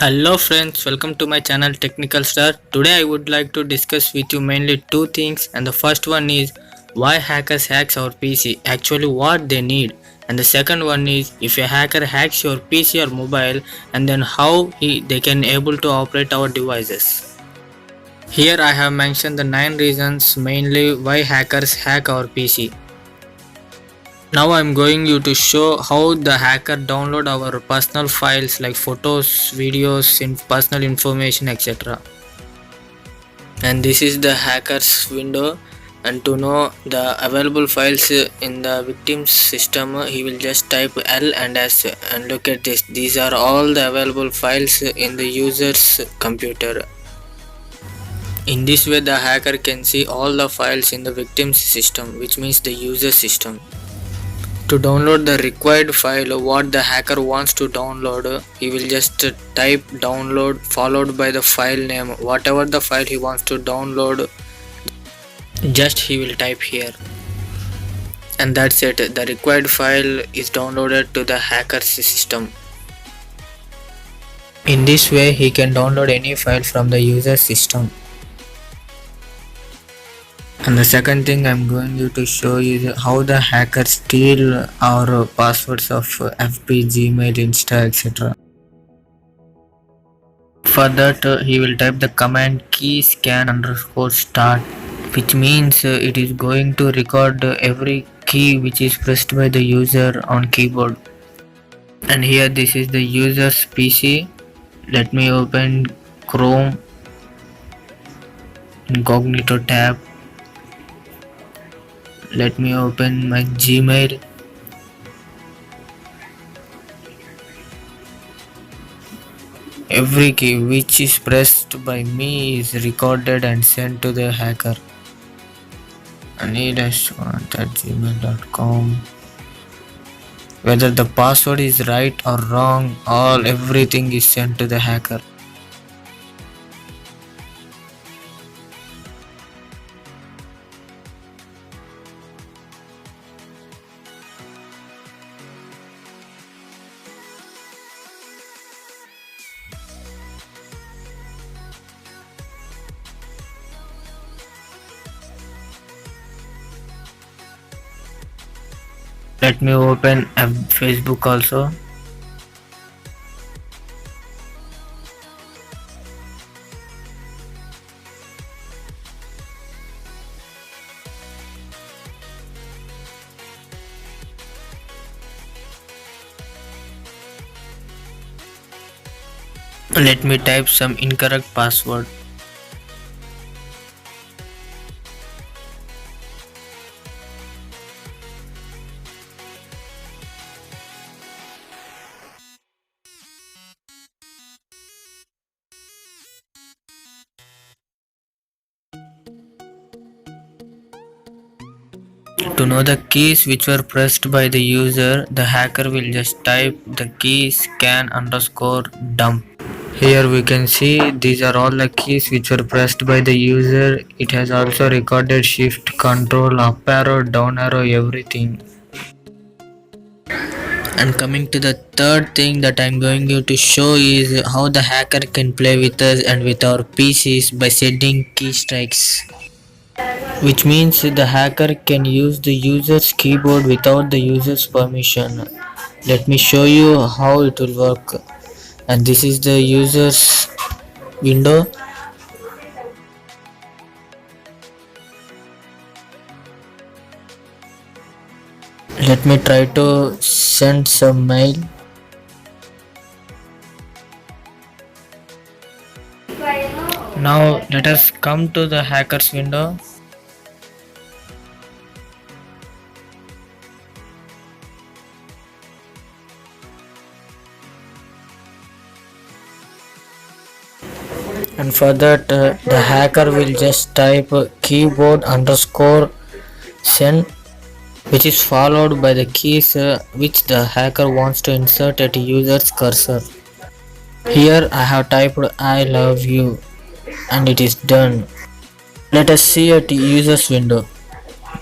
Hello friends, welcome to my channel Technical Star. Today I would like to discuss with you mainly two things, and the first one is why hackers hacks our PC, actually what they need, and the second one is if a hacker hacks your PC or mobile and then how they can able to operate our devices. Here I have mentioned the 9 reasons mainly why hackers hack our PC. Now I'm going you to show how the hacker download our personal files like photos, videos, personal information, etc. And this is the hacker's window, and to know the available files in the victim's system he will just type L and S, and look at this, these are all the available files in the user's computer. In this way the hacker can see all the files in the victim's system, which means the user system. To download the required file what the hacker wants to download, he will just type download followed by the file name, whatever the file he wants to download, just he will type here, and that's it, the required file is downloaded to the hacker's system. In this way he can download any file from the user system. And the second thing I'm going you to show is how the hackers steal our passwords of FB, Gmail, Insta, etc. For that he will type the command key scan underscore start, which means it is going to record every key which is pressed by the user on keyboard. And here this is the user's PC. Let me open Chrome, incognito tab. Let me open my Gmail. Every key which is pressed by me is recorded and sent to the hacker. ANIL@gmail.com. Whether the password is right or wrong, everything is sent to the hacker. Let me open Facebook also. Let me type some incorrect password. To know the keys which were pressed by the user, the hacker will just type the key scan underscore dump. Here we can see these are all the keys which were pressed by the user. It has also recorded shift, control, up arrow, down arrow, everything. And coming to the third thing that I'm going you to show is how the hacker can play with us and with our PCs by setting key strikes, which means the hacker can use the user's keyboard without the user's permission. Let me show you how it will work. And this is the user's window. Let me try to send some mail. Now let us come to the hacker's window. And for that the hacker will just type keyboard underscore send, which is followed by the keys which the hacker wants to insert at user's cursor. Here I have typed I love you and it is done. Let us see at user's window.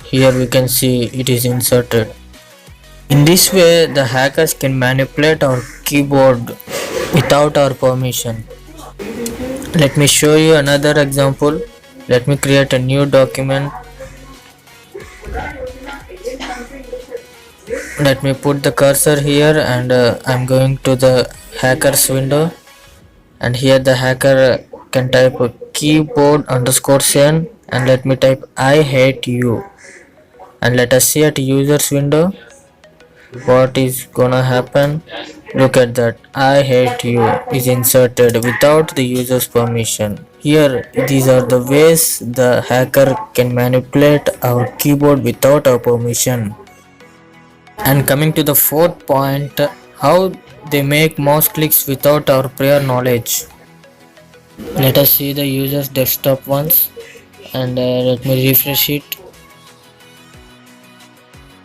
Here we can see it is inserted. In this way the hackers can manipulate our keyboard without our permission. Let me show you another example. Let me create a new document. Let me put the cursor here and I'm going to the hackers window, and here the hacker can type a keyboard underscore send, and let me type I hate you, and let us see at users window what is gonna happen. Look at that, I hate you is inserted without the user's permission. Here these are the ways the hacker can manipulate our keyboard without our permission. And coming to the fourth point, how they make mouse clicks without our prior knowledge. Let us see the user's desktop once, and let me refresh it.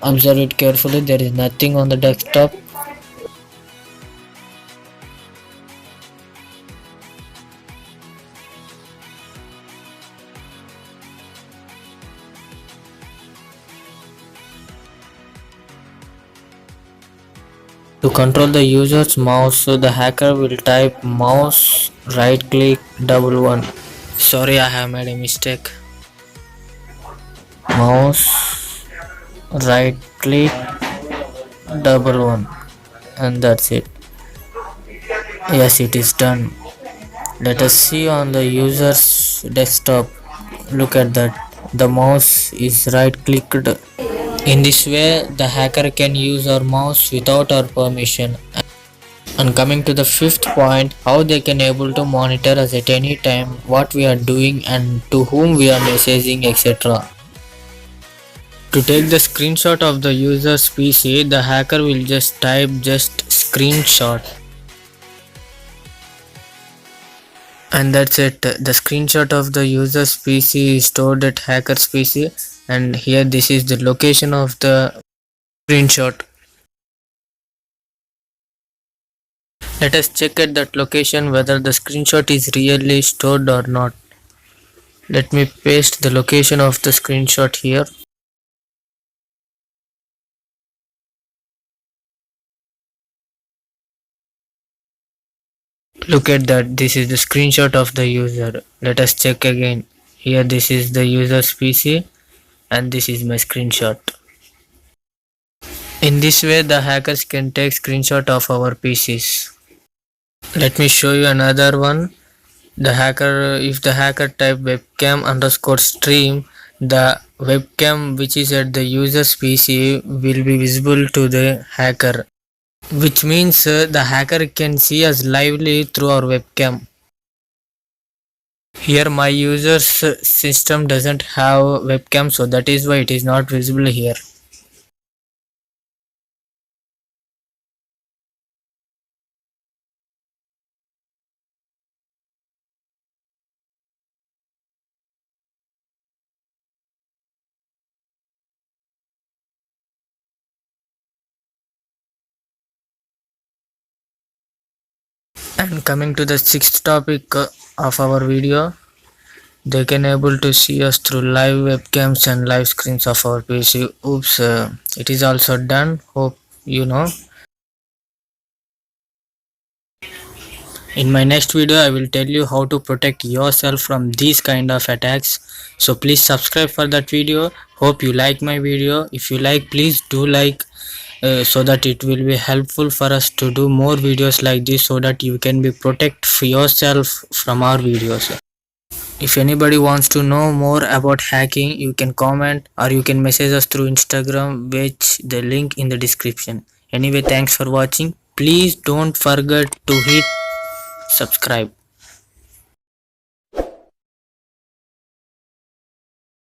Observe it carefully, there is nothing on the desktop. To control the user's mouse, so the hacker will type mouse right click double one. Sorry, I have made a mistake. Mouse right click double one, and that's it. Yes, it is done. Let us see on the user's desktop. Look at that. The mouse is right clicked. In this way, the hacker can use our mouse without our permission. And coming to the fifth point, how they can able to monitor us at any time what we are doing and to whom we are messaging, etc. To take the screenshot of the user's PC, the hacker will just type just screenshot, and that's it. The screenshot of the user's PC is stored at hacker's PC, and here this is the location of the screenshot. Let us check at that location whether the screenshot is really stored or not. Let me paste the location of the screenshot here. Look at that, this is the screenshot of the user. Let us check again. Here this is the user's PC and this is my screenshot. In this way the hackers can take screenshot of our PCs. Let me show you another one. If the hacker type webcam underscore stream, the webcam which is at the user's PC will be visible to the hacker, which means the hacker can see us lively through our webcam. Here my user's system doesn't have webcam, so that is why it is not visible here. And coming to the sixth topic of our video, they can able to see us through live webcams and live screens of our PC. Oops, it is also done. Hope you know. In my next video, I will tell you how to protect yourself from these kind of attacks. So please subscribe for that video. Hope you like my video. If you like, please do like, so that it will be helpful for us to do more videos like this, so that you can be protect for yourself from our videos. If anybody wants to know more about hacking, you can comment or you can message us through Instagram, which the link in the description. Anyway, thanks for watching. Please don't forget to hit subscribe.